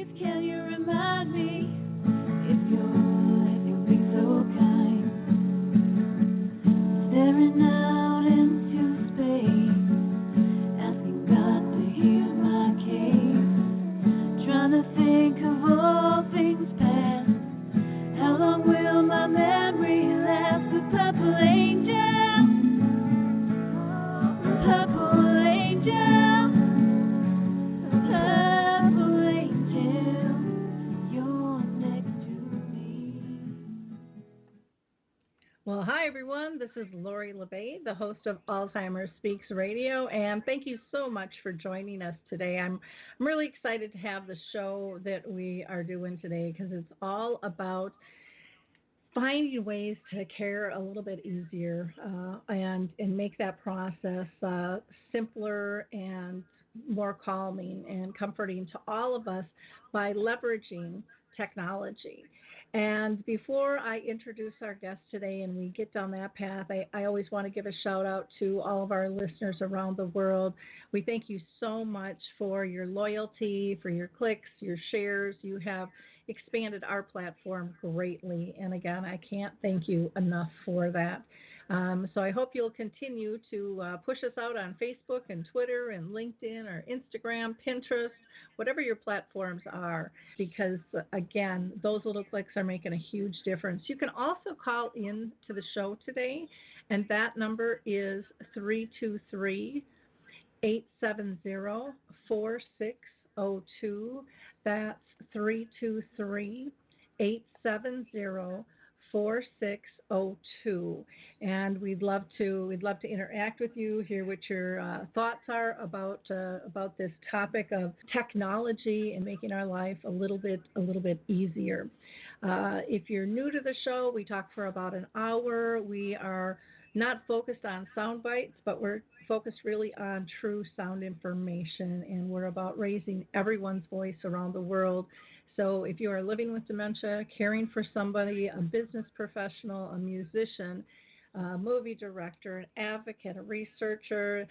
please can you remind me if you'll be so kind, staring out into space, asking God to hear my case, trying to think of all things past. How long will my memory last? The purple angel, purple angel, purple angel, you're next to me. Well, hi, everyone. This is Lori LeBay, the host of Alzheimer Speaks Radio, and thank you so much for joining us today. I'm really excited to have the show that we are doing today because it's all about finding ways to care a little bit easier and make that process simpler and more calming and comforting to all of us by leveraging technology. And before I introduce our guest today and we get down that path, I always want to give a shout out to all of our listeners around the world. We thank you so much for your loyalty, for your clicks, your shares. You have expanded our platform greatly. And again, I can't thank you enough for that. So I hope you'll continue to push us out on Facebook and Twitter and LinkedIn or Instagram, Pinterest, whatever your platforms are, because again, those little clicks are making a huge difference. You can also call in to the show today, and that number is 323-870-4602. That's 323-870-4602, and we'd love to interact with you, hear what your thoughts are about this topic of technology and making our life a little bit easier. If you're new to the show, we talk for about an hour. We are not focused on sound bites, but we're focused really on true sound information, and we're about raising everyone's voice around the world. So if you are living with dementia, caring for somebody, a business professional, a musician, a movie director, an advocate, a researcher,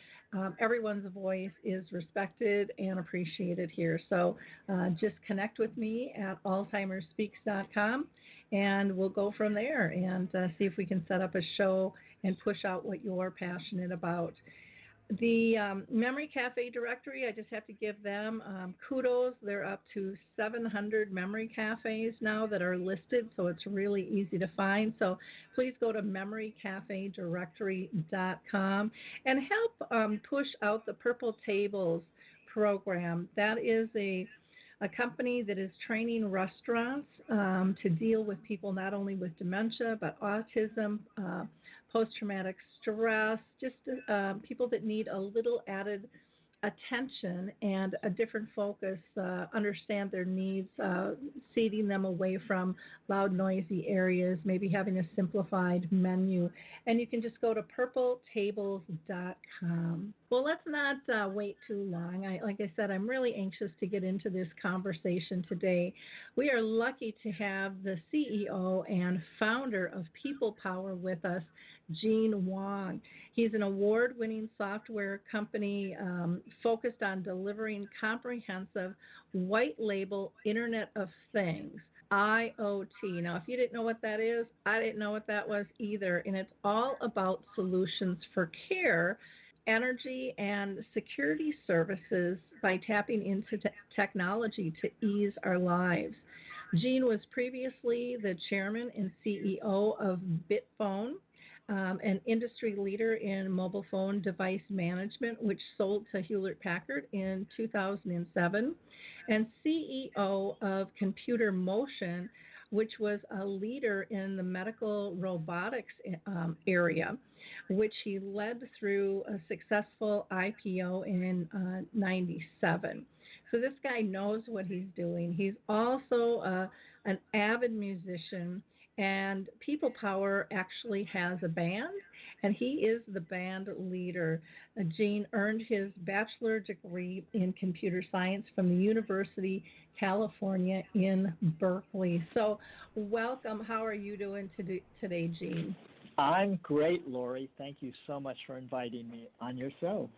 everyone's voice is respected and appreciated here. So just connect with me at alzheimerspeaks.com, and we'll go from there and see if we can set up a show and push out what you're passionate about. The Memory Cafe directory, I just have to give them kudos. They're up to 700 memory cafes now that are listed, so it's really easy to find. So please go to memorycafedirectory.com and help push out the Purple Tables program. That is a company that is training restaurants to deal with people not only with dementia, but autism, post-traumatic stress, just people that need a little added attention and a different focus, understand their needs, seating them away from loud, noisy areas, maybe having a simplified menu. And you can just go to purpletables.com. Well, let's not wait too long. Like I said, I'm really anxious to get into this conversation today. We are lucky to have the CEO and founder of People Power with us, Gene Wang. He's an award-winning software company focused on delivering comprehensive white-label Internet of Things, IoT. Now, if you didn't know what that is, I didn't know what that was either, and it's all about solutions for care, energy, and security services by tapping into technology to ease our lives. Gene was previously the chairman and CEO of Bitphone, an industry leader in mobile phone device management, which sold to Hewlett-Packard in 2007, and CEO of Computer Motion, which was a leader in the medical robotics area, which he led through a successful IPO in 97. So this guy knows what he's doing. He's also an avid musician, and People Power actually has a band, and he is the band leader. Gene earned his bachelor degree in computer science from the University of California in Berkeley. So welcome. How are you doing today, Gene? I'm great, Lori. Thank you so much for inviting me on your show.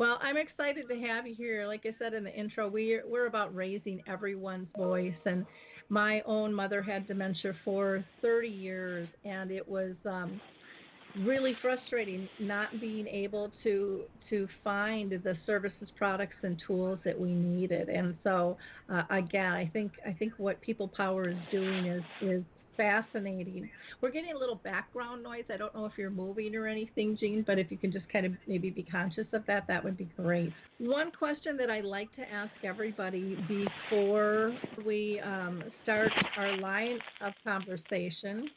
Well, I'm excited to have you here. Like I said in the intro, we're about raising everyone's voice. And my own mother had dementia for 30 years, and it was really frustrating not being able to find the services, products, and tools that we needed. And so, again, I think what People Power is doing is fascinating. We're getting a little background noise. I don't know if you're moving or anything, Jean, but if you can just kind of maybe be conscious of that, that would be great. One question that I like to ask everybody before we start our line of conversation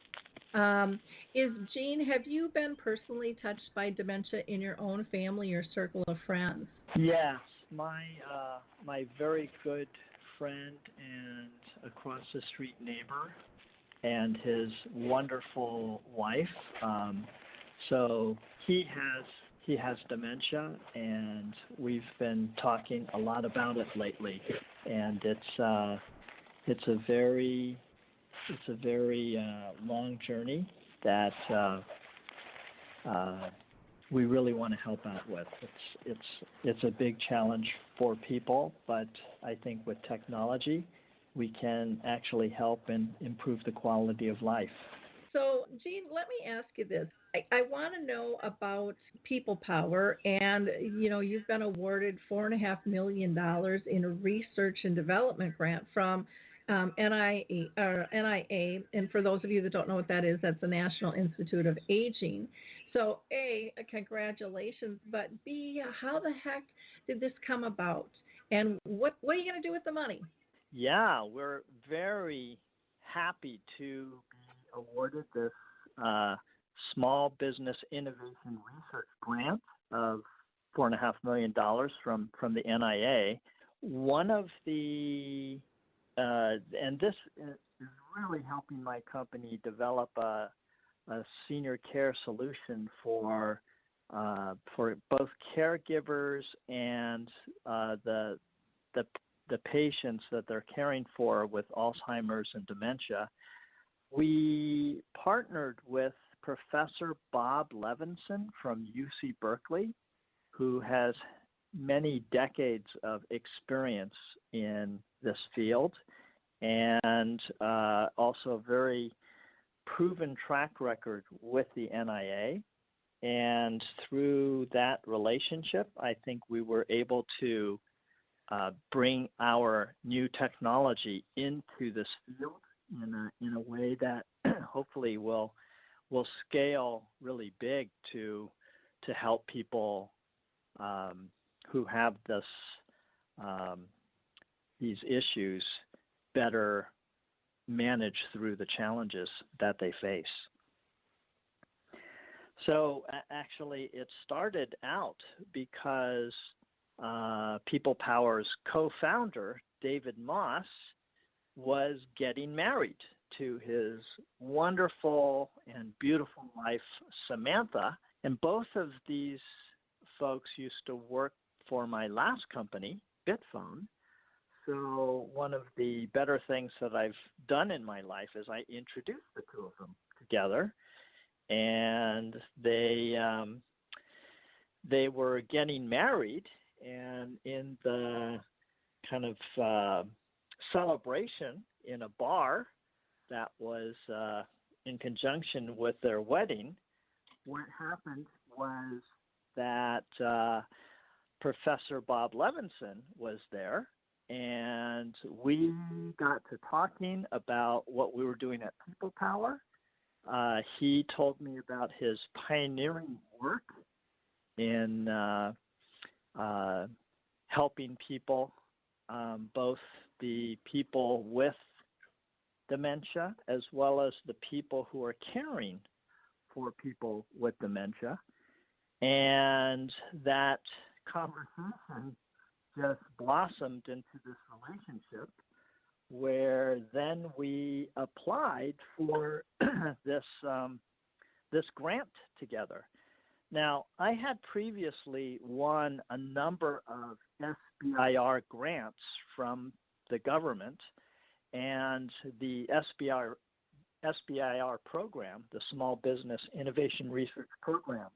is, Jean, have you been personally touched by dementia in your own family or circle of friends? Yes, my very good friend and across the street neighbor and his wonderful wife. So he has dementia, and we've been talking a lot about it lately. And it's a very long journey that we really want to help out with. It's a big challenge for people, but I think with technology, we can actually help and improve the quality of life. So, Jean, let me ask you this. I want to know about People Power, and you've been awarded $4.5 million in a research and development grant from NIA, and for those of you that don't know what that is, that's the National Institute of Aging. So, A, congratulations, but B, how the heck did this come about, and what are you going to do with the money? Yeah, we're very happy to be awarded this Small Business Innovation Research Grant of $4.5 million from the NIA. One of the and this is really helping my company develop a senior care solution for both caregivers and the patients that they're caring for with Alzheimer's and dementia. We partnered with Professor Bob Levinson from UC Berkeley, who has many decades of experience in this field and also a very proven track record with the NIA. And through that relationship, I think we were able to bring our new technology into this field in a way that hopefully will scale really big to help people who have these issues better manage through the challenges that they face. So actually, it started out because People Power's co-founder, David Moss, was getting married to his wonderful and beautiful wife, Samantha. And both of these folks used to work for my last company, Bitphone. So one of the better things that I've done in my life is I introduced the two of them together. And they were getting married, and in the kind of celebration in a bar that was in conjunction with their wedding, what happened was that Professor Bob Levinson was there, and we got to talking about what we were doing at People Power. He told me about his pioneering work in helping people, both the people with dementia as well as the people who are caring for people with dementia. And that conversation just blossomed into this relationship, where then we applied for this grant together. Now, I had previously won a number of SBIR grants from the government, and the SBIR program, the Small Business Innovation Research Program,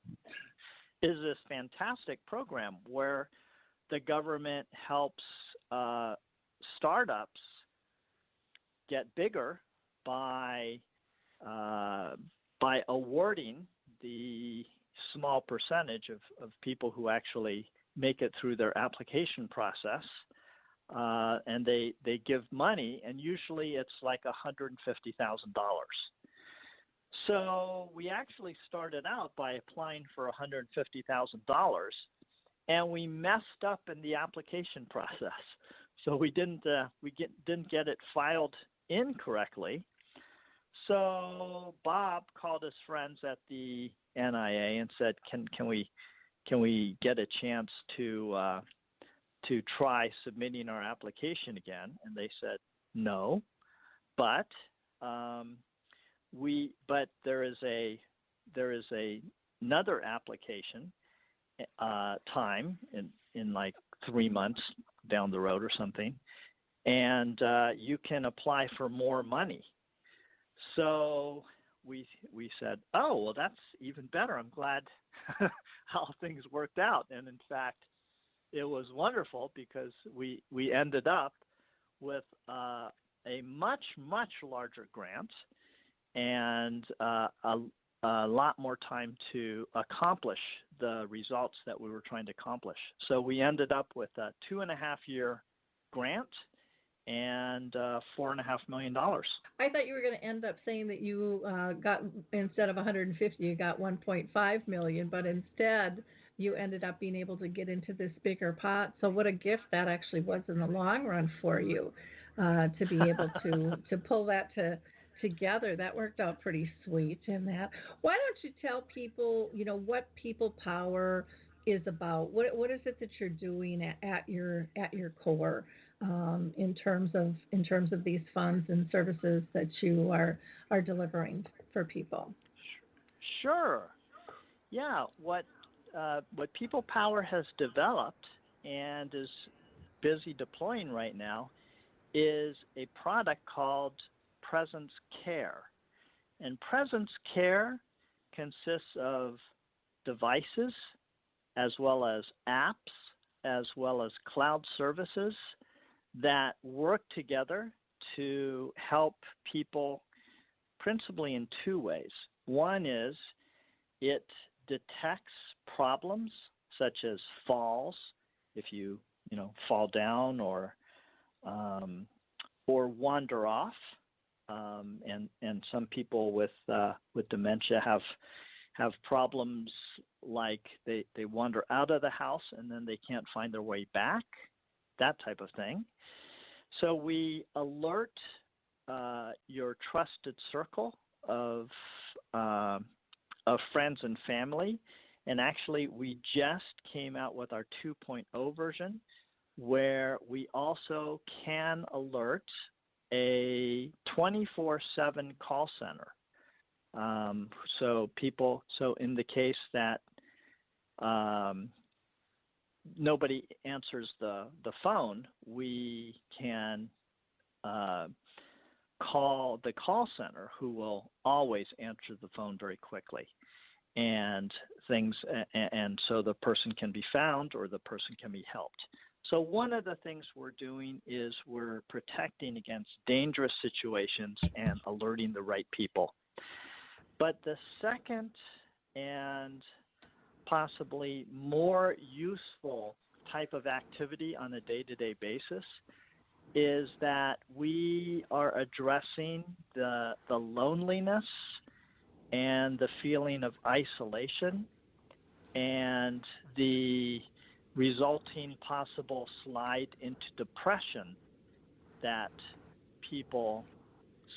is this fantastic program where the government helps startups get bigger by awarding the small percentage of people who actually make it through their application process, and they give money, and usually it's like $150,000. So we actually started out by applying for $150,000, and we messed up in the application process. So we didn't get it filed incorrectly. So Bob called his friends at the NIA and said, "Can we get a chance to try submitting our application again?" And they said no, but there is another application time in like 3 months down the road or something, and you can apply for more money. So we said, oh, well, that's even better. I'm glad how things worked out. And in fact, it was wonderful because we ended up with a much, much larger grant and a lot more time to accomplish the results that we were trying to accomplish. So we ended up with a 2.5-year grant and $4.5 million. I thought you were going to end up saying that you got, instead of 150, you got 1.5 million, but instead you ended up being able to get into this bigger pot. So what a gift that actually was in the long run for you, to be able to pull that together. That worked out pretty sweet in that. Why don't you tell people, what People Power is about? What is it that you're doing at your core, in terms of these funds and services that you are delivering for people? Sure. Yeah. What People Power has developed and is busy deploying right now is a product called Presence Care. And Presence Care consists of devices as well as apps, as well as cloud services that work together to help people principally in two ways. One is it detects problems such as falls, if you fall down or wander off, and some people with dementia have problems like they wander out of the house and then they can't find their way back, that type of thing. So we alert your trusted circle of friends and family, and actually we just came out with our 2.0 version where we also can alert a 24/7 call center. So in the case that nobody answers the phone, we can call the call center, who will always answer the phone very quickly, and so the person can be found or the person can be helped. So one of the things we're doing is we're protecting against dangerous situations and alerting the right people. But the second and possibly more useful type of activity on a day-to-day basis is that we are addressing the loneliness and the feeling of isolation and the resulting possible slide into depression that people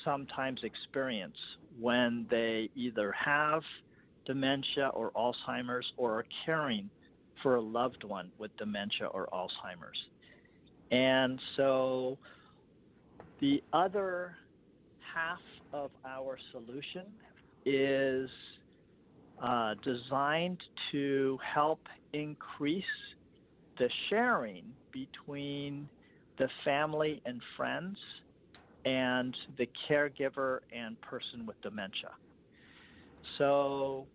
sometimes experience when they either have dementia or Alzheimer's or are caring for a loved one with dementia or Alzheimer's. And so the other half of our solution is designed to help increase the sharing between the family and friends and the caregiver and person with dementia. So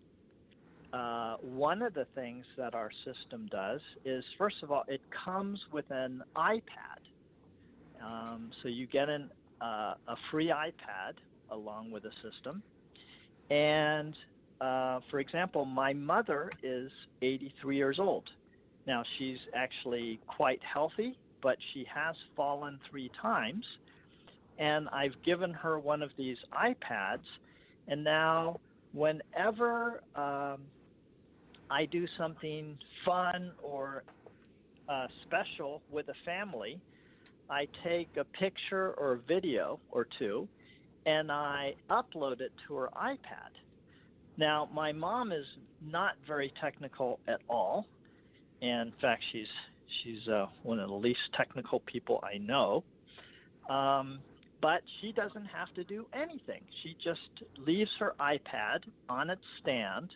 one of the things that our system does is, first of all, it comes with an iPad. So you get a free iPad along with the system. And, for example, my mother is 83 years old. Now, she's actually quite healthy, but she has fallen 3 times. And I've given her one of these iPads. And now whenever I do something fun or special with a family, I take a picture or a video or two, and I upload it to her iPad. Now, my mom is not very technical at all. And in fact, she's one of the least technical people I know. But she doesn't have to do anything. She just leaves her iPad on its stand,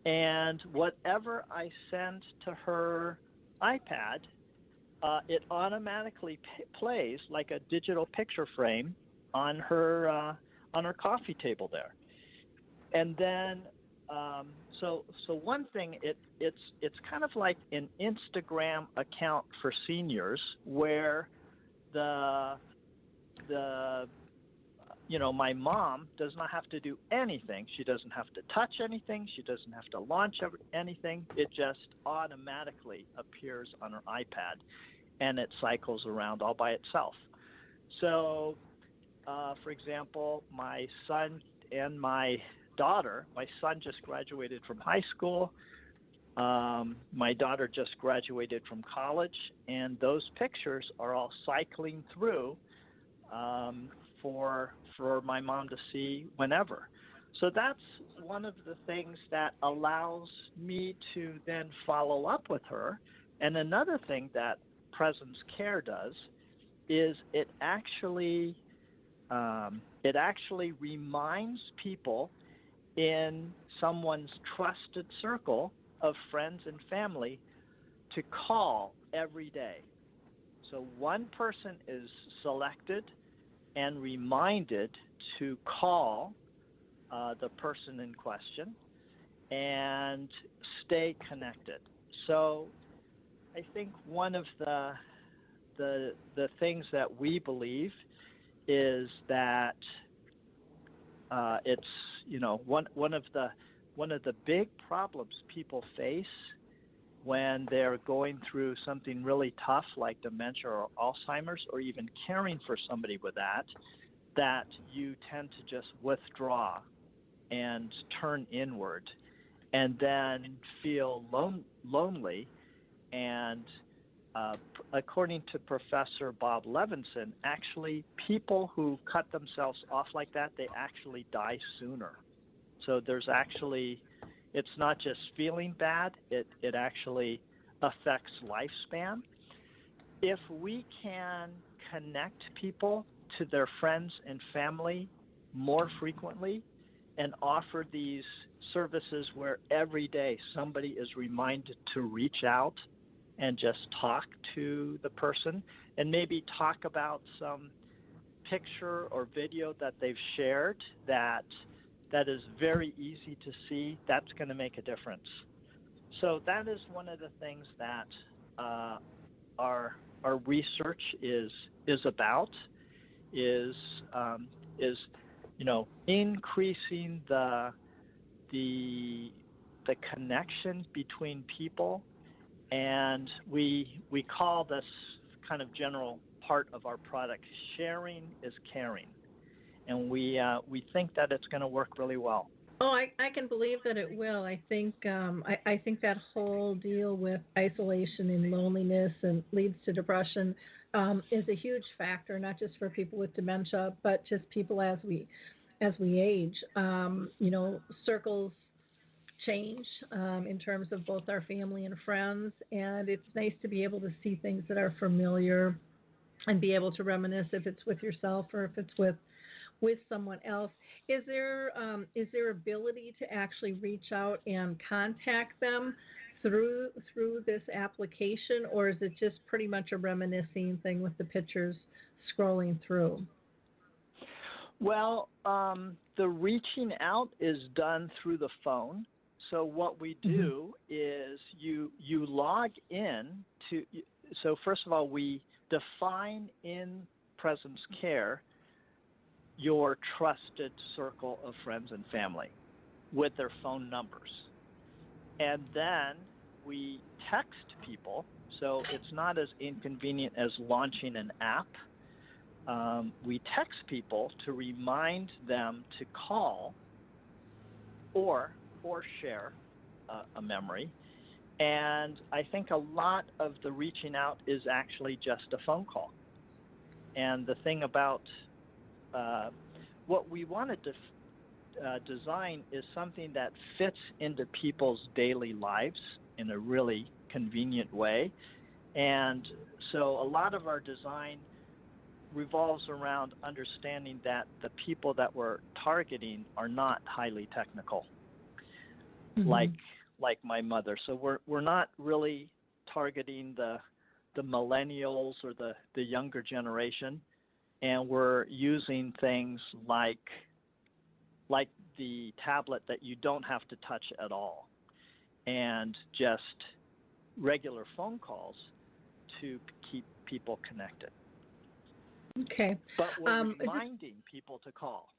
and whatever I send to her iPad, it automatically plays like a digital picture frame on her coffee table there. And then, so one thing, it's kind of like an Instagram account for seniors where my mom does not have to do anything. She doesn't have to touch anything. She doesn't have to launch anything. It just automatically appears on her iPad, and it cycles around all by itself. So, for example, my son and my daughter, my son just graduated from high school. My daughter just graduated from college, and those pictures are all cycling through for my mom to see whenever. So that's one of the things that allows me to then follow up with her. And another thing that Presence Care does is it actually reminds people in someone's trusted circle of friends and family to call every day. So one person is selected and reminded to call the person in question and stay connected. So I think one of the things that we believe is that it's one of the big problems people face when they're going through something really tough like dementia or Alzheimer's, or even caring for somebody with that you tend to just withdraw and turn inward and then feel lonely. And according to Professor Bob Levinson, actually people who cut themselves off like that, they actually die sooner. So there's actually, it's not just feeling bad, it actually affects lifespan. If we can connect people to their friends and family more frequently and offer these services where every day somebody is reminded to reach out and just talk to the person and maybe talk about some picture or video that they've shared that is very easy to see, that's going to make a difference. So that is one of the things that our research is about, is increasing the connection between people, and we call this kind of general part of our product sharing is caring. And we think that it's going to work really well. Oh, I can believe that it will. I think I think that whole deal with isolation and loneliness and leads to depression is a huge factor, not just for people with dementia, but just people as we age. Circles change in terms of both our family and friends, and it's nice to be able to see things that are familiar and be able to reminisce if it's with yourself or if it's with someone else. Is there ability to actually reach out and contact them through this application, or is it just pretty much a reminiscing thing with the pictures scrolling through? Well, the reaching out is done through the phone. So what we do is you log in to. So first of all, we define in presence care your trusted circle of friends and family with their phone numbers. And then we text people, so it's not as inconvenient as launching an app. We text people to remind them to call or share a memory. And I think a lot of the reaching out is actually just a phone call. And the thing about what we wanted to design is something that fits into people's daily lives in a really convenient way. And so a lot of our design revolves around understanding that the people that we're targeting are not highly technical, like my mother. So we're not really targeting the millennials or the younger generation, and we're using things like the tablet that you don't have to touch at all, and just regular phone calls to keep people connected. Okay. But we're reminding people to call.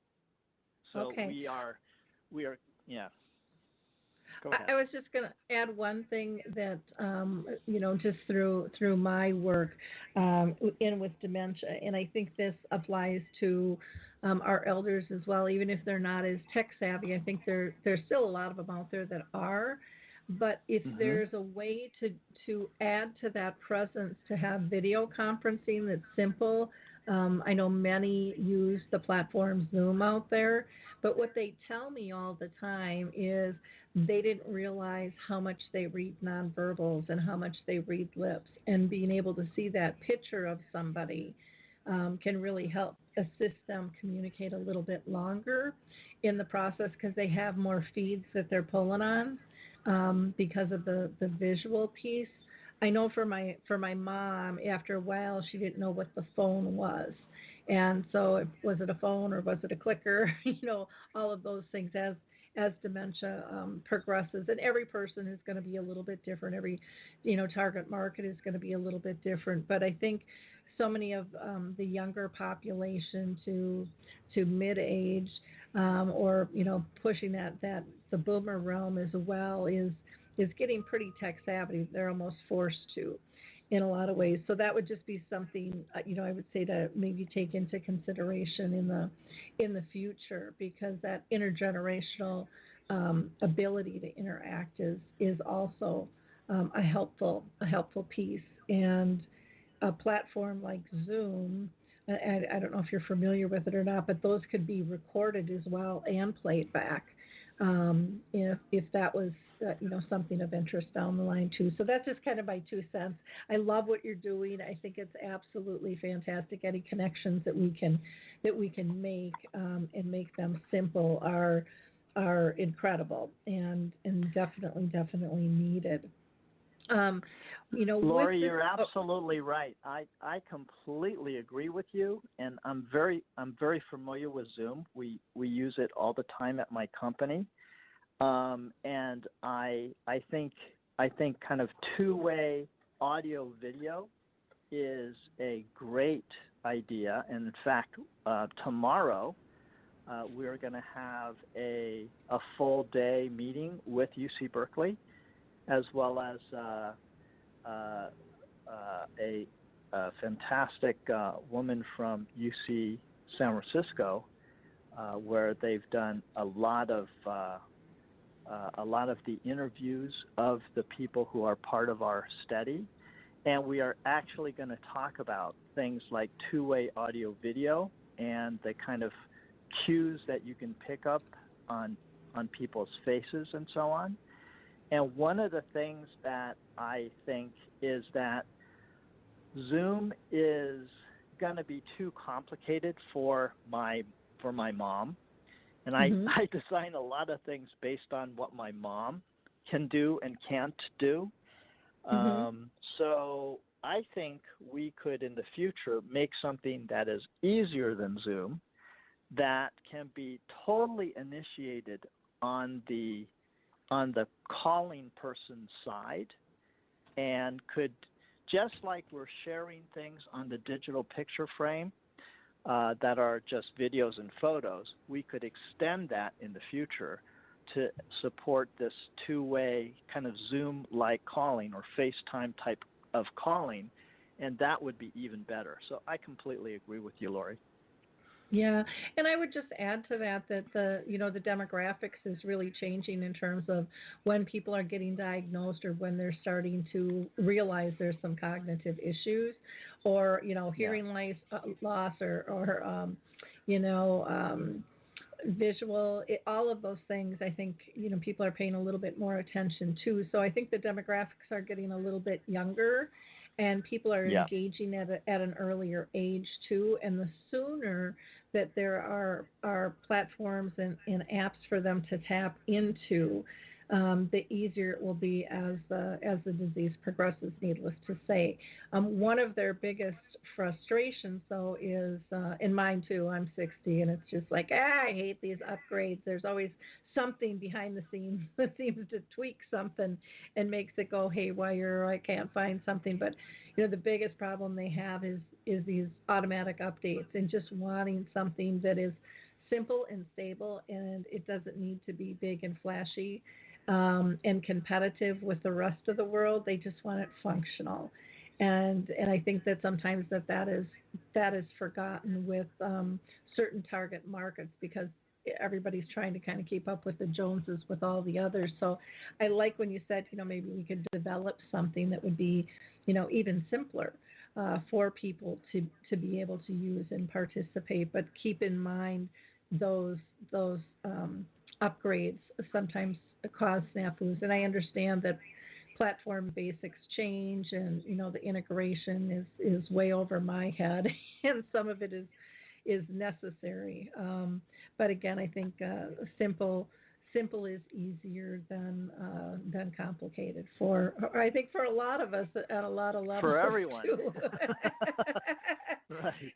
So okay. we are, yeah. Go ahead. I was just going to add one thing that, just through my work in with dementia, and I think this applies to our elders as well, even if they're not as tech savvy. I think there's still a lot of them out there that are. But if there's a way to add to that presence, to have video conferencing that's simple, I know many use the platform Zoom out there, but what they tell me all the time is they didn't realize how much they read nonverbals and how much they read lips, and being able to see that picture of somebody can really help assist them communicate a little bit longer in the process, because they have more feeds that they're pulling on because of the visual piece. I know for my mom, after a while, she didn't know what the phone was. And so was it a phone or was it a clicker? All of those things as dementia progresses. And every person is going to be a little bit different. Every, target market is going to be a little bit different. But I think so many of the younger population to mid-age or, pushing that the boomer realm as well is getting pretty tech savvy. They're almost forced to in a lot of ways. So that would just be something, I would say to maybe take into consideration in the future, because that intergenerational ability to interact is also a helpful piece. And a platform like Zoom, I don't know if you're familiar with it or not, but those could be recorded as well and played back if that was something of interest down the line too. So that's just kind of my 2 cents. I love what you're doing. I think it's absolutely fantastic. Any connections that we can make and make them simple are incredible and definitely needed. Lori, you're absolutely right. I completely agree with you, and I'm very familiar with Zoom. We use it all the time at my company, and I think kind of two-way audio video is a great idea. And in fact, tomorrow we're going to have a full day meeting with UC Berkeley, as well as a fantastic woman from UC San Francisco, where they've done a lot of the interviews of the people who are part of our study, and we are actually going to talk about things like two-way audio video and the kind of cues that you can pick up on people's faces and so on. And one of the things that I think is that Zoom is going to be too complicated for my mom. And I design a lot of things based on what my mom can do and can't do. So I think we could in the future make something that is easier than Zoom, that can be totally initiated on the on the calling person's side and could, just like we're sharing things on the digital picture frame that are just videos and photos, we could extend that in the future to support this two-way kind of Zoom-like calling or FaceTime type of calling, and that would be even better. So I completely agree with you, Lori. Yeah, and I would just add to that the demographics is really changing in terms of when people are getting diagnosed or when they're starting to realize there's some cognitive issues, or hearing loss or visual, all of those things. I think people are paying a little bit more attention to. So I think the demographics are getting a little bit younger, and people are engaging at an earlier age too. And the sooner that there are platforms and apps for them to tap into, the easier it will be as the disease progresses, needless to say. One of their biggest frustrations, though, is, and mine too, I'm 60, and it's just like, I hate these upgrades. There's always something behind the scenes that seems to tweak something and makes it go haywire, or I can't find something. But, the biggest problem they have is these automatic updates, and just wanting something that is simple and stable, and it doesn't need to be big and flashy and competitive with the rest of the world. They just want it functional, and I think that sometimes that is forgotten with certain target markets, because everybody's trying to kind of keep up with the Joneses with all the others. So I like when you said, maybe we could develop something that would be, even simpler for people to be able to use and participate, but keep in mind those upgrades sometimes cause snafus. And I understand that platform basics change, and the integration is way over my head, and some of it is necessary. But again, I think simple is easier than complicated for a lot of us at a lot of levels. For everyone. Too. Right.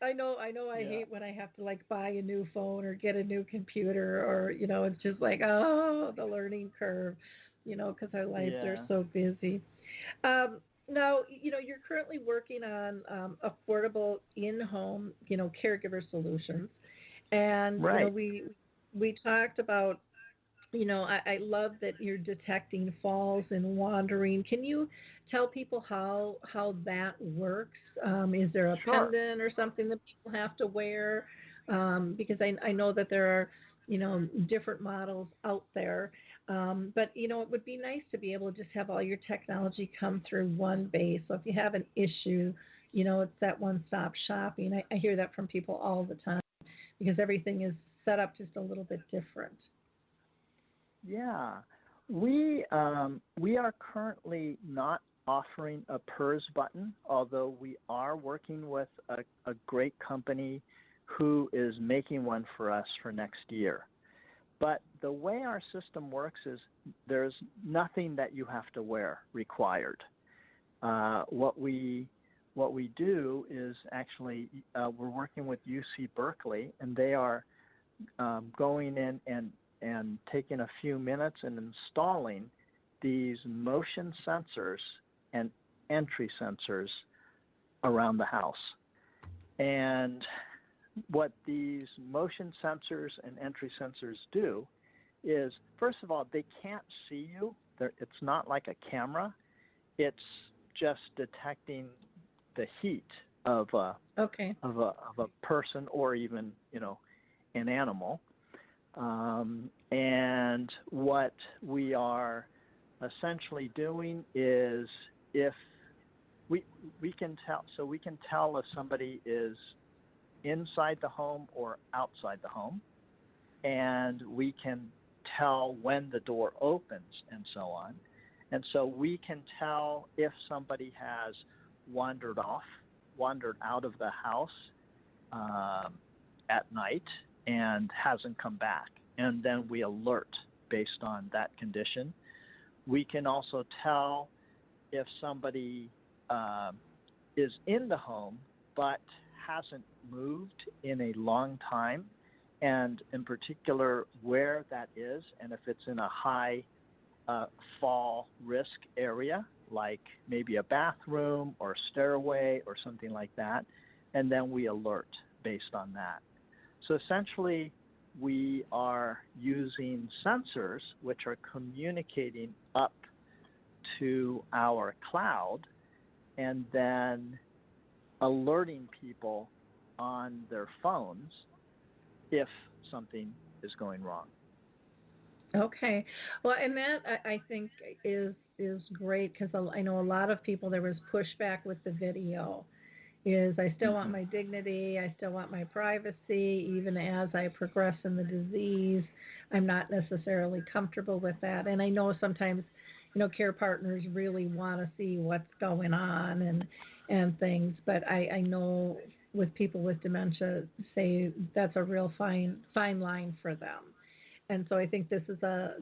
I know I hate when I have to buy a new phone or get a new computer, or it's just like, oh, the learning curve, because our lives are so busy. Now, you're currently working on affordable in-home, caregiver solutions, and right. We talked about, I love that you're detecting falls and wandering. Can you tell people how that works? Is there a pendant or something that people have to wear? Because I know that there are, different models out there. But, it would be nice to be able to just have all your technology come through one base. So if you have an issue, it's that one-stop shopping. I hear that from people all the time, because everything is set up just a little bit different. Yeah. We are currently not offering a PERS button, although we are working with a great company who is making one for us for next year. But the way our system works is there's nothing that you have to wear required. What we do is actually we're working with UC Berkeley, and they are going in and taking a few minutes and installing these motion sensors and entry sensors around the house. And what these motion sensors and entry sensors do is, first of all, they can't see you. It's not like a camera. It's just detecting the heat of a person, or even an animal. And what we are essentially doing is, if we can tell if somebody is inside the home or outside the home, and we can tell when the door opens and so on. And so we can tell if somebody has wandered out of the house at night and hasn't come back, and then we alert based on that condition. We can also tell if somebody is in the home but hasn't moved in a long time, and in particular where that is, and if it's in a high fall risk area, like maybe a bathroom or stairway or something like that, and then we alert based on that. So essentially, we are using sensors which are communicating up to our cloud and then alerting people on their phones if something is going wrong. Okay. Well, and that I think is great, because I know a lot of people, there was pushback with the video. Is I still want my dignity, I still want my privacy, even as I progress in the disease. I'm not necessarily comfortable with that. And I know sometimes, care partners really want to see what's going on and things, but I know with people with dementia, say that's a real fine line for them. And so I think this is a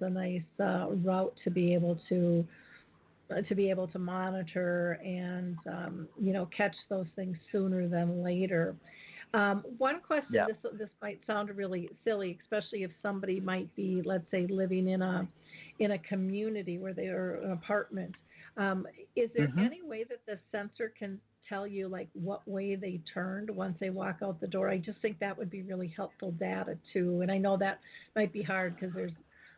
nice route to be able to monitor and catch those things sooner than later. One question, Yeah. This might sound really silly, especially if somebody might be, let's say, living in a community where they are an apartment. Is there any way that the sensor can tell you like what way they turned once they walk out the door? I just think that would be really helpful data too. And I know that might be hard because there's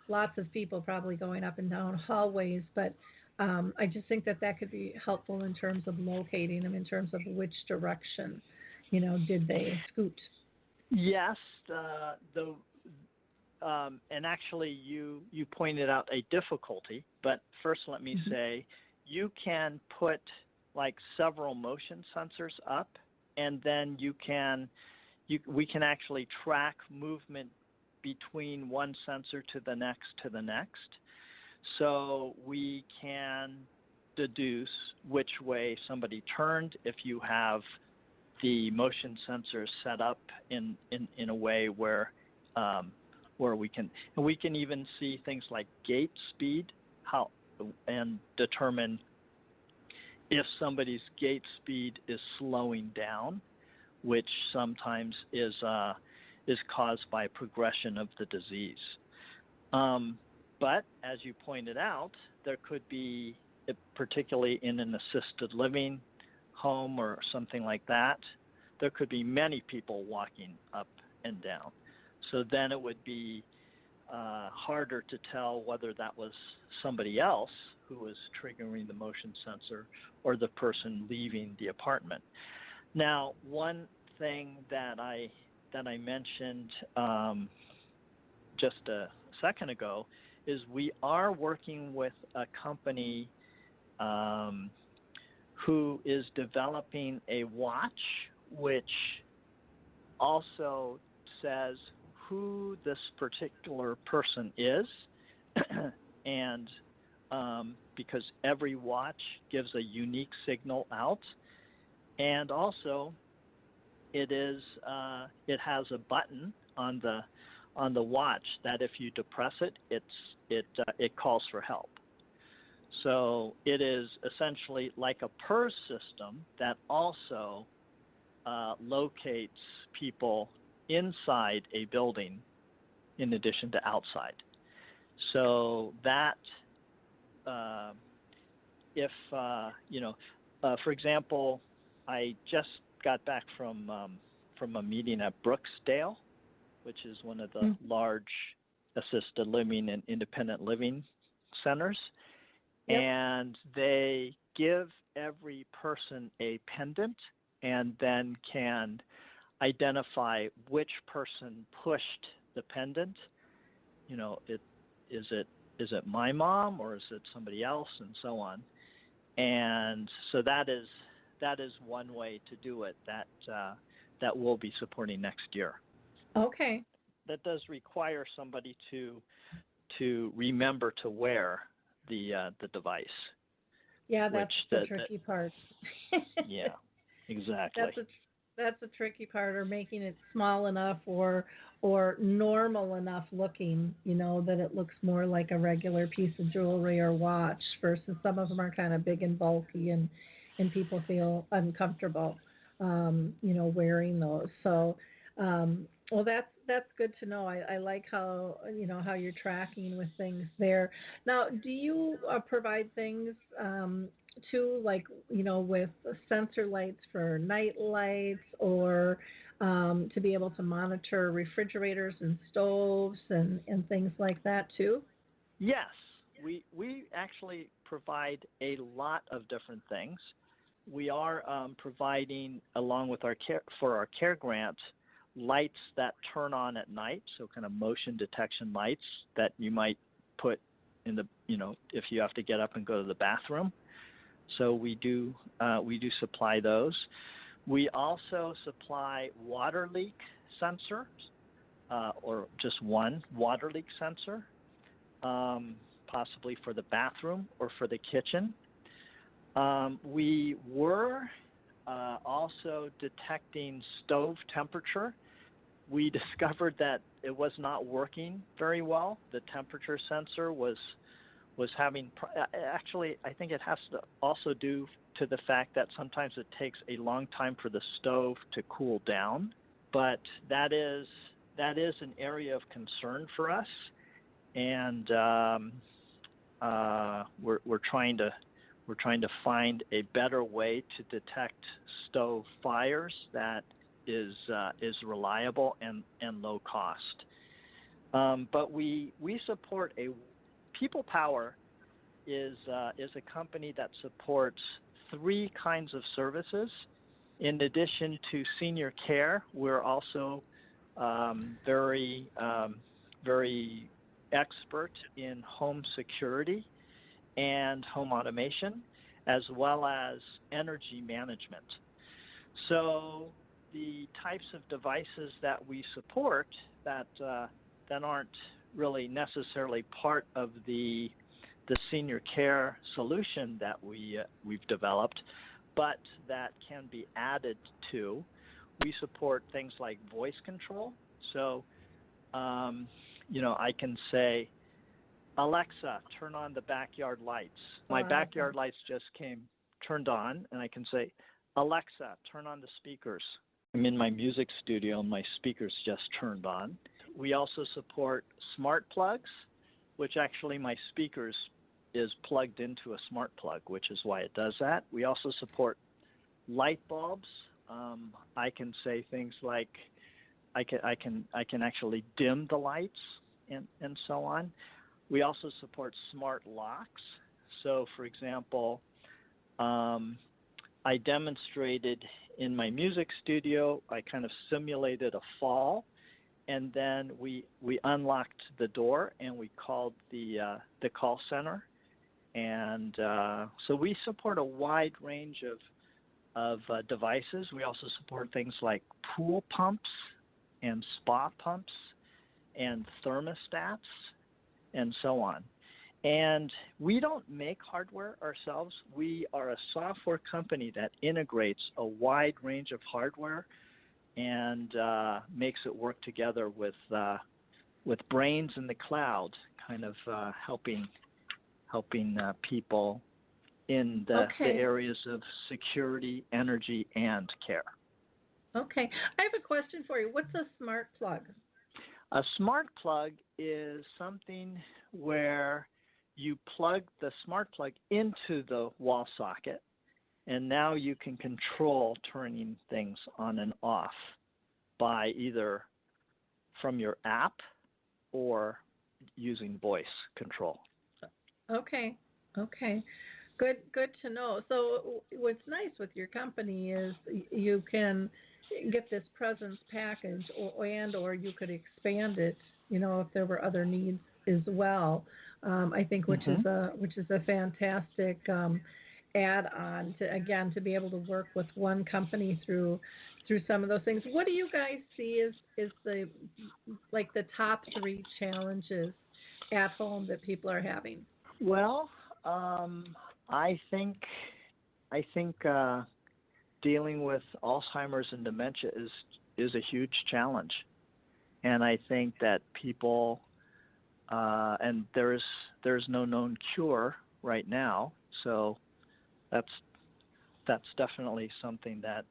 lots of people probably going up and down hallways, but I just think that could be helpful in terms of locating them, in terms of which direction, did they scoot? Yes, and actually you pointed out a difficulty, but first let me say you can put like several motion sensors up, and then we can actually track movement between one sensor to the next. So we can deduce which way somebody turned if you have the motion sensors set up in a way where we can even see things like gait speed, and determine if somebody's gait speed is slowing down, which sometimes is caused by progression of the disease. But as you pointed out, there could be, particularly in an assisted living home or something like that, there could be many people walking up and down. So then it would be harder to tell whether that was somebody else who was triggering the motion sensor or the person leaving the apartment. Now, one thing that I mentioned just a second ago is we are working with a company who is developing a watch which also says who this particular person is, and because every watch gives a unique signal out, and also it has a button on the watch that if you depress it calls for help. So it is essentially like a PERS system that also locates people inside a building in addition to outside. So that for example, I just got back from a meeting at Brooksdale, which is one of the large assisted living and independent living centers. Yep. And they give every person a pendant and then can identify which person pushed the pendant. Is it my mom or is it somebody else, and so on. And so that is one way to do it that we'll be supporting next year. Okay. That does require somebody to remember to wear the device. Yeah, that's the tricky part. Yeah, exactly. That's the tricky part, or making it small enough or normal enough looking, that it looks more like a regular piece of jewelry or watch, versus some of them are kind of big and bulky and people feel uncomfortable, wearing those. So Well, that's good to know. I like how how you're tracking with things there. Now, do you provide things too, like with sensor lights for night lights, or to be able to monitor refrigerators and stoves and things like that too? Yes, we actually provide a lot of different things. We are providing, along with our care grant, lights that turn on at night, so kind of motion detection lights that you might put in the if you have to get up and go to the bathroom. So we do supply those. We also supply water leak sensors, or just one water leak sensor, possibly for the bathroom or for the kitchen. We were also detecting stove temperature. We discovered that it was not working very well. The temperature sensor was having actually, I think it has to also do to the fact that sometimes it takes a long time for the stove to cool down. But that is an area of concern for us, and we're trying to find a better way to detect stove fires that is reliable and low cost. But we support People Power is a company that supports three kinds of services. In addition to senior care, we're also very expert in home security and home automation, as well as energy management. So the types of devices that we support that aren't really necessarily part of the senior care solution that we've developed, but that can be added to. We support things like voice control. So, I can say, Alexa, turn on the backyard lights. My backyard lights just turned on, and I can say, Alexa, turn on the speakers. I'm in my music studio, and my speakers just turned on. We also support smart plugs, which actually my speakers is plugged into a smart plug, which is why it does that. We also support light bulbs. I can say things like, I can actually dim the lights and so on. We also support smart locks. So, for example, I demonstrated in my music studio, I kind of simulated a fall, and then we unlocked the door and we called the call center. And so we support a wide range of devices. We also support things like pool pumps and spa pumps and thermostats and so on. And we don't make hardware ourselves. We are a software company that integrates a wide range of hardware and makes it work together with brains in the cloud, kind of helping people in the areas of security, energy, and care. Okay. I have a question for you. What's a smart plug? A smart plug is something where you plug the smart plug into the wall socket, and now you can control turning things on and off by either from your app or using voice control. Okay. Good to know. So what's nice with your company is you can get this presence package, or you could expand it, if there were other needs as well. I think which is a fantastic add-on to be able to work with one company through some of those things. What do you guys see is the top three challenges at home that people are having? Well, I think dealing with Alzheimer's and dementia is a huge challenge, and I think that people and there's no known cure right now, so that's definitely something that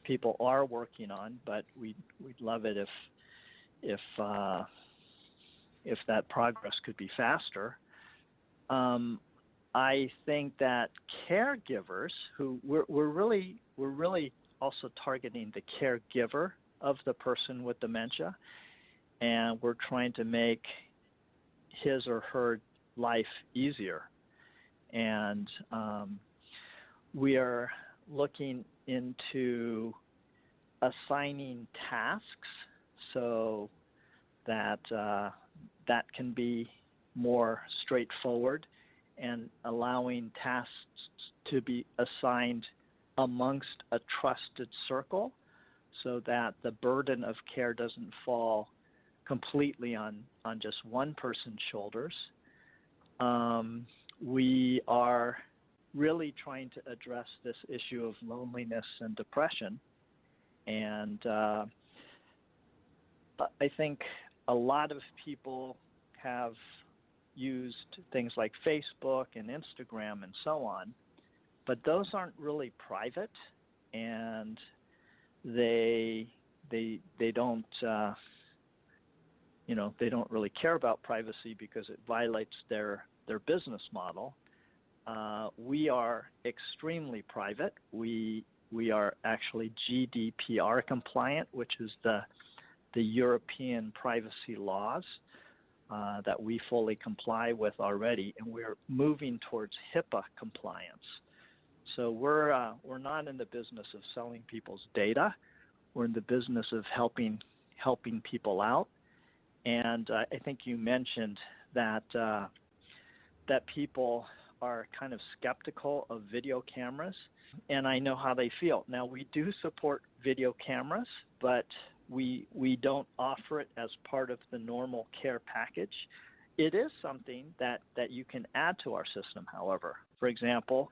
people are working on, but we'd love it if that progress could be faster. I think that caregivers, who we're really also targeting the caregiver of the person with dementia, and we're trying to make his or her life easier. And we are looking into assigning tasks so that that can be more straightforward, and allowing tasks to be assigned amongst a trusted circle so that the burden of care doesn't fall completely on just one person's shoulders. We are really trying to address this issue of loneliness and depression. And I think a lot of people have used things like Facebook and Instagram and so on, but those aren't really private, and they don't they don't really care about privacy because it violates their business model. We are extremely private. We are actually GDPR compliant, which is the European privacy laws that we fully comply with already, and we're moving towards HIPAA compliance. So we're not in the business of selling people's data. We're in the business of helping people out. And I think you mentioned that that people are kind of skeptical of video cameras, and I know how they feel. Now, we do support video cameras, but we don't offer it as part of the normal care package. It is something that you can add to our system, however. For example,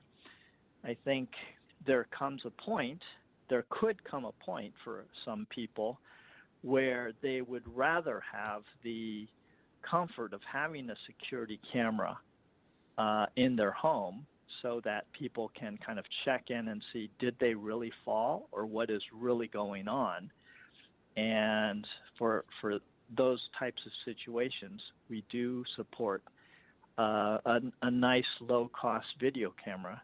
I think there could come a point for some people where they would rather have the comfort of having a security camera in their home so that people can kind of check in and see, did they really fall or what is really going on? And for those types of situations, we do support a nice low-cost video camera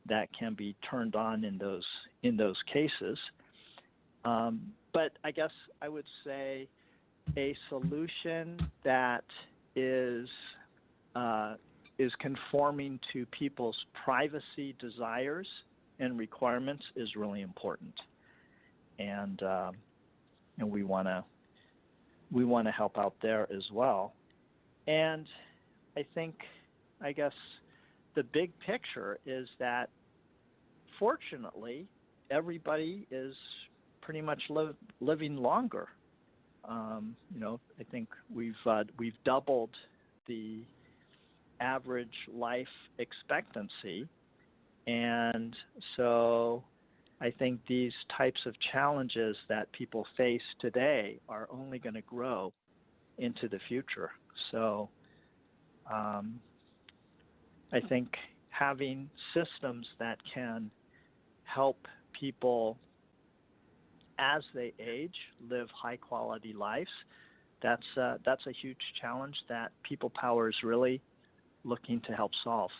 that can be turned on in those cases. But I guess I would say a solution that is conforming to people's privacy desires and requirements is really important, and we want to help out there as well. And I guess the big picture is that fortunately everybody is pretty much living longer. I think we've doubled the average life expectancy, and so I think these types of challenges that people face today are only going to grow into the future. So I think having systems that can help people as they age live high quality lives, that's a huge challenge that People Power is really looking to help solve.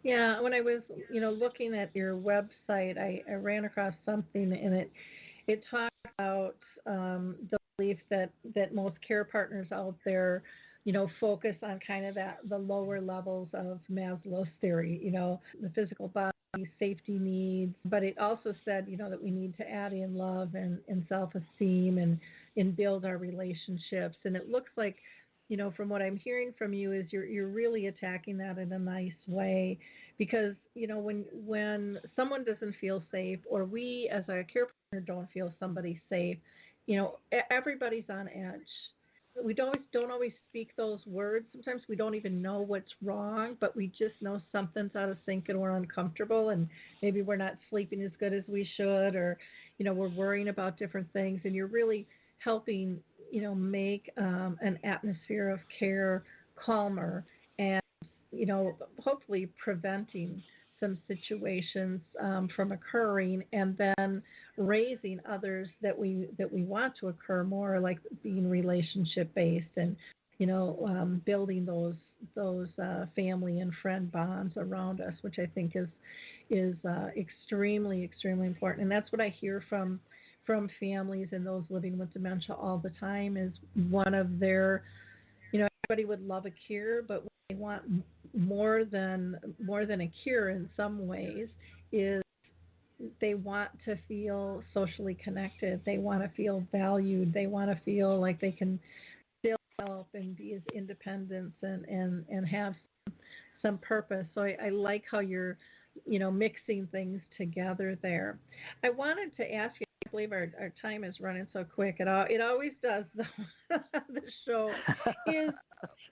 Yeah, when I was, looking at your website, I ran across something, and it talked about the belief that most care partners out there, focus on kind of the lower levels of Maslow's theory, the physical body, safety needs. But it also said, that we need to add in love and self-esteem and build our relationships. And it looks like, from what I'm hearing from you is you're really attacking that in a nice way, because, when someone doesn't feel safe, or we as a care partner don't feel somebody safe, everybody's on edge. We don't always speak those words. Sometimes we don't even know what's wrong, but we just know something's out of sync and we're uncomfortable, and maybe we're not sleeping as good as we should, or, we're worrying about different things, and you're really helping make an atmosphere of care calmer, and hopefully preventing some situations from occurring, and then raising others that we want to occur more, like being relationship based, and building those family and friend bonds around us, which I think is extremely important. And that's what I hear from families and those living with dementia all the time, is one of their, everybody would love a cure, but what they want more than a cure in some ways is they want to feel socially connected. They want to feel valued. They want to feel like they can still help and be as independent and have some purpose. So I like how you're, mixing things together there. I wanted to ask you, I believe our time is running so quick. It always does, though. The show is,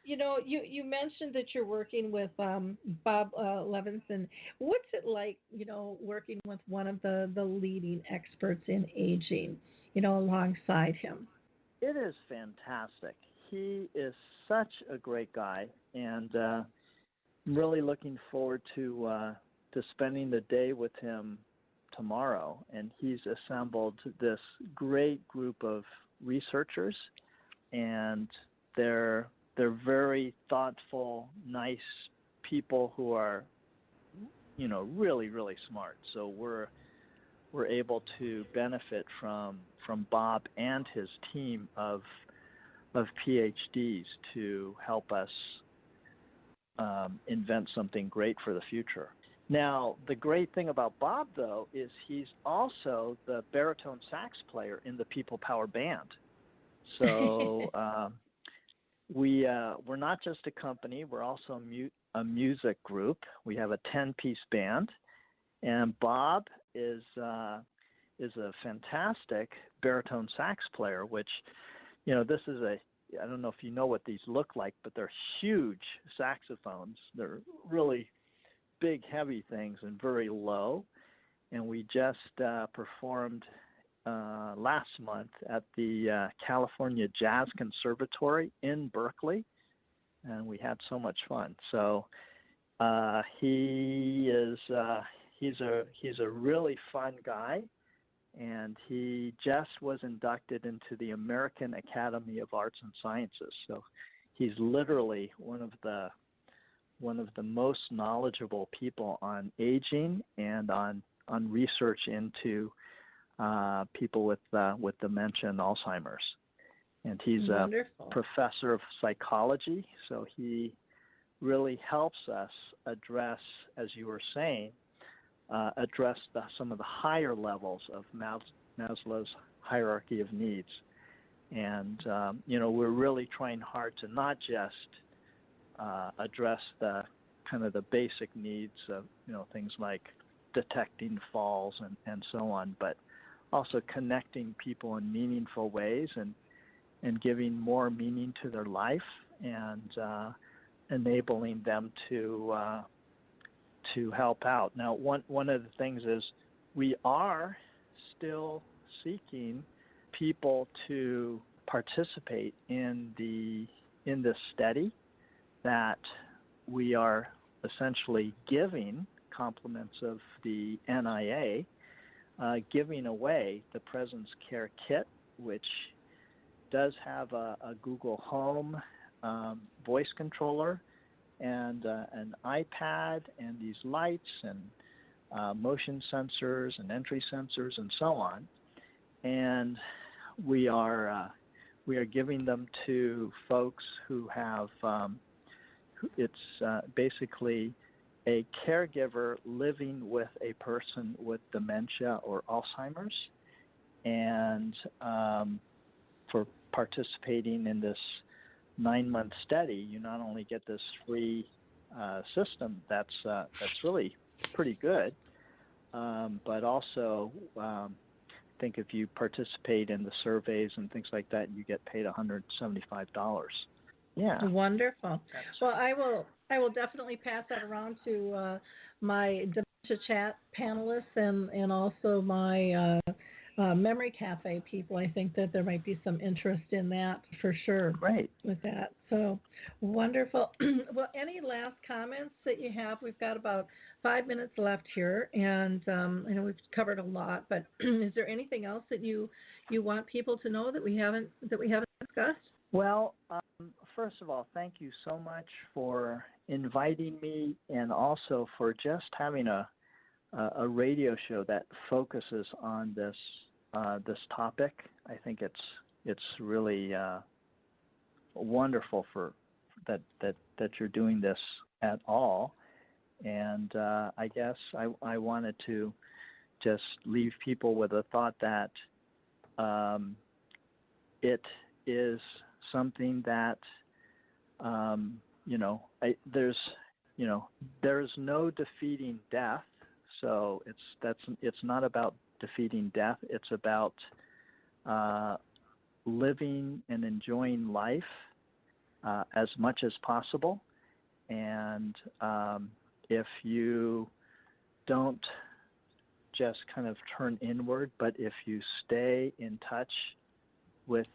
you mentioned that you're working with Bob Levinson. What's it like, working with one of the leading experts in aging, alongside him? It is fantastic. He is such a great guy, and I'm really looking forward to spending the day with him tomorrow. And he's assembled this great group of researchers, and they're very thoughtful, nice people who are, really, really smart. So we're able to benefit from Bob and his team of PhDs to help us invent something great for the future. Now, the great thing about Bob, though, is he's also the baritone sax player in the People Power Band. So we're not just a company; we're also a music group. We have a 10-piece band, and Bob is a fantastic baritone sax player. Which, this is I don't know if you know what these look like, but they're huge saxophones. They're really big, heavy things and very low. And we just performed last month at the California Jazz Conservatory in Berkeley, and we had so much fun. So he's a really fun guy, and he just was inducted into the American Academy of Arts and Sciences. So he's literally one of the most knowledgeable people on aging and on research into people with dementia and Alzheimer's. And he's Wonderful. A professor of psychology, so he really helps us address, as you were saying, some of the higher levels of Maslow's hierarchy of needs. And, we're really trying hard to not just address the kind of the basic needs of, things like detecting falls and so on, but also connecting people in meaningful ways and giving more meaning to their life and enabling them to help out. Now, one of the things is we are still seeking people to participate in this study that we are essentially giving compliments of the NIA, giving away the Presence Care Kit, which does have a Google Home voice controller and an iPad and these lights and motion sensors and entry sensors and so on. And we are giving them to folks who have it's basically a caregiver living with a person with dementia or Alzheimer's, and for participating in this 9-month study, you not only get this free system that's really pretty good, but also I think if you participate in the surveys and things like that, you get paid $175. Yeah. Wonderful. Well, I will definitely pass that around to my dementia chat panelists and also my memory cafe people, I think that there might be some interest in that for sure. Great. With that. So wonderful. Well, any last comments that you have? We've got about 5 minutes left here, and I know we've covered a lot, but is there anything else that you want people to know that we haven't discussed? Well, first of all, thank you so much for inviting me, and also for just having a radio show that focuses on this topic. I think it's really wonderful that you're doing this at all. And I guess I wanted to just leave people with a thought that it is something that there's no defeating death. So it's not about defeating death. It's about living and enjoying life as much as possible. And if you don't just kind of turn inward, but if you stay in touch with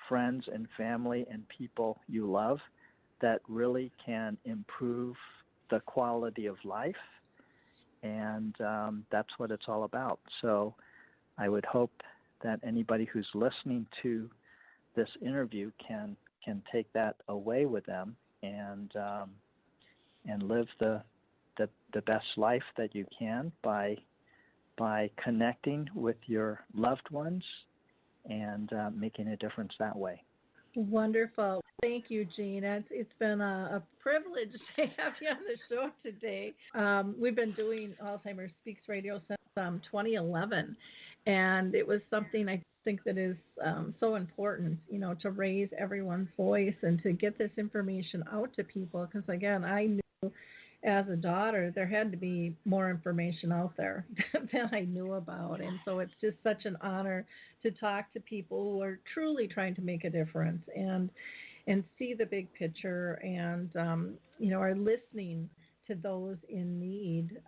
friends and family and people you love, that really can improve the quality of life. And that's what it's all about. So I would hope that anybody who's listening to this interview can take that away with them and live the best life that you can by connecting with your loved ones and making a difference that way. Wonderful. Thank you, Jean. It's been a privilege to have you on the show today. We've been doing Alzheimer's Speaks Radio since 2011, and it was something I think that is so important, to raise everyone's voice and to get this information out to people. Because again, I knew as a daughter there had to be more information out there than I knew about, and so it's just such an honor to talk to people who are truly trying to make a difference and see the big picture and are listening to those in need.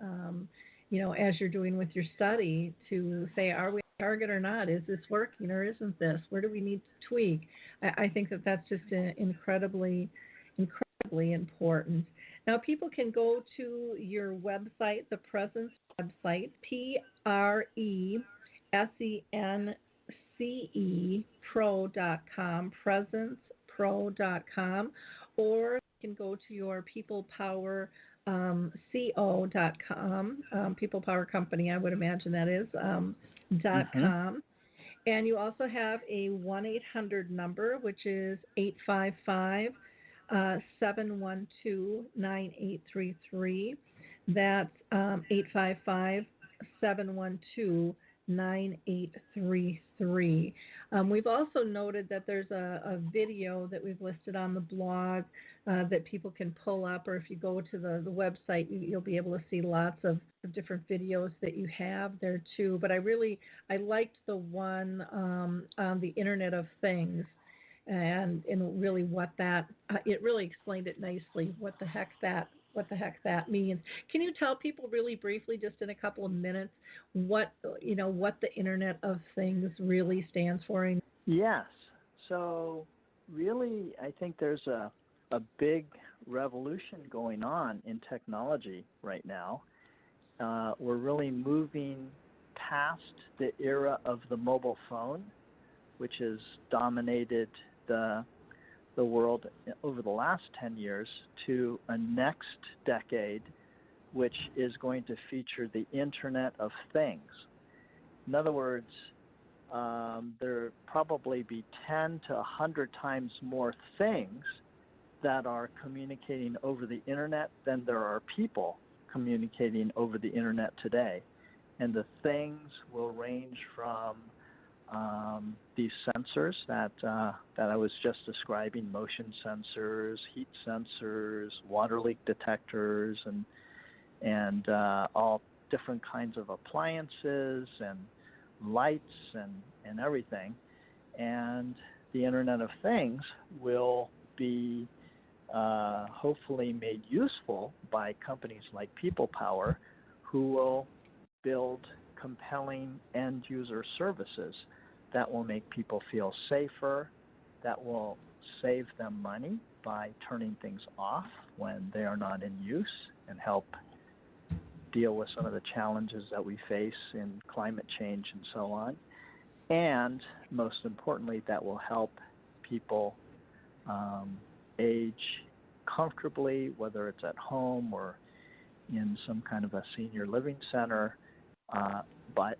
As you're doing with your study, to say, are we on target or not? Is this working or isn't this? Where do we need to tweak? I think that that's just incredibly important. Now, people can go to your website, the Presence website, PRESENCE PRO.com, or you can go to your peoplepower.co.com, People Power Company, I would imagine that is, .com. And you also have a 1-800 number, which is 855-712-9833. That's 855-712-9833. We've also noted that there's a video that we've listed on the blog that people can pull up, or if you go to the website, you'll be able to see lots of different videos that you have there too. But I liked the one on the Internet of Things, and really what that it really explained it nicely what the heck that means. Can you tell people really briefly, just in a couple of minutes, what the Internet of Things really stands for? Yes. So really, I think there's a big revolution going on in technology right now. We're really moving past the era of the mobile phone, which has dominated the world over the last 10 years, to a next decade, which is going to feature the Internet of Things. In other words, there probably be 10 to 100 times more things that are communicating over the Internet than there are people communicating over the Internet today. And the things will range from these sensors that I was just describing, motion sensors, heat sensors, water leak detectors, and all different kinds of appliances and lights and everything. And the Internet of Things will be hopefully made useful by companies like People Power, who will build compelling end user services that will make people feel safer, that will save them money by turning things off when they are not in use and help deal with some of the challenges that we face in climate change and so on. And most importantly, that will help people age comfortably, whether it's at home or in some kind of a senior living center, but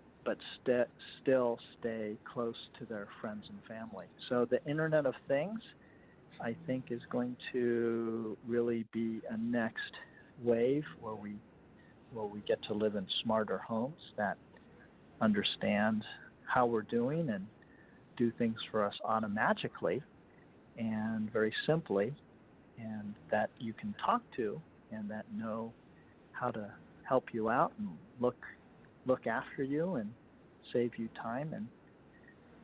still stay close to their friends and family. So the Internet of Things, I think, is going to really be a next wave where we get to live in smarter homes that understand how we're doing and do things for us automagically and very simply, and that you can talk to and that know how to help you out and look after you and save you time and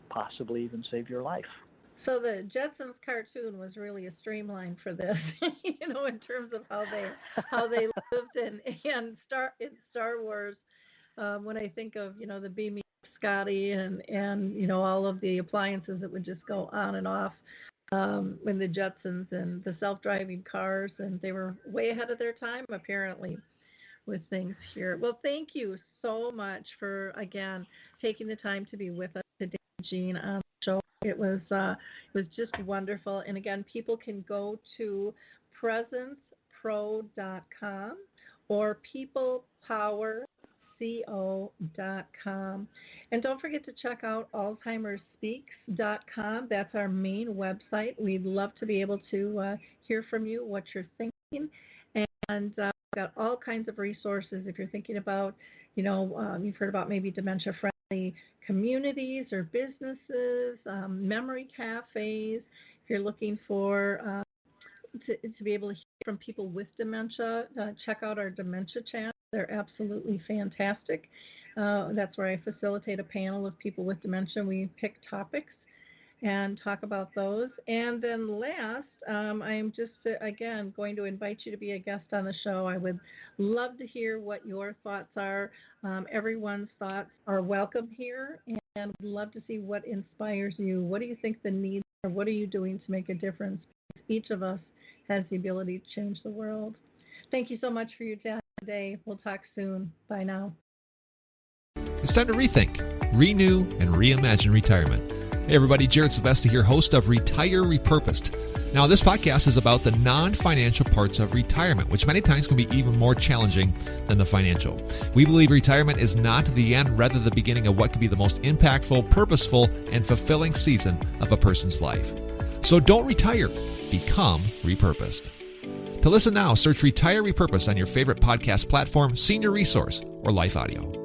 possibly even save your life. So the Jetsons cartoon was really a streamline for this, in terms of how they lived in Star Wars. When I think of the Beam Me Up Scotty and all of the appliances that would just go on and off when the Jetsons and the self-driving cars, and they were way ahead of their time apparently with things here. Well, thank you so much for again taking the time to be with us today, Jean, on the show. It was just wonderful. And again, people can go to presencepro.com or peoplepowerco.com. And don't forget to check out alzheimersspeaks.com. That's our main website. We'd love to be able to hear from you, what you're thinking. And we've got all kinds of resources if you're thinking about, you've heard about maybe dementia-friendly communities or businesses, memory cafes. If you're looking for to be able to hear from people with dementia, check out our dementia channel. They're absolutely fantastic. That's where I facilitate a panel of people with dementia. We pick topics and talk about those. And then last, I'm just, again, going to invite you to be a guest on the show. I would love to hear what your thoughts are. Everyone's thoughts are welcome here, and would love to see what inspires you. What do you think the needs are? What are you doing to make a difference? Each of us has the ability to change the world. Thank you so much for your time today. We'll talk soon. Bye now. It's time to rethink, renew, and reimagine retirement. Hey everybody, Jared Sebesti here, host of Retire Repurposed. Now this podcast is about the non-financial parts of retirement, which many times can be even more challenging than the financial. We believe retirement is not the end, rather the beginning of what could be the most impactful, purposeful, and fulfilling season of a person's life. So don't retire, become repurposed. To listen now, search Retire Repurposed on your favorite podcast platform, Senior Resource, or Life Audio.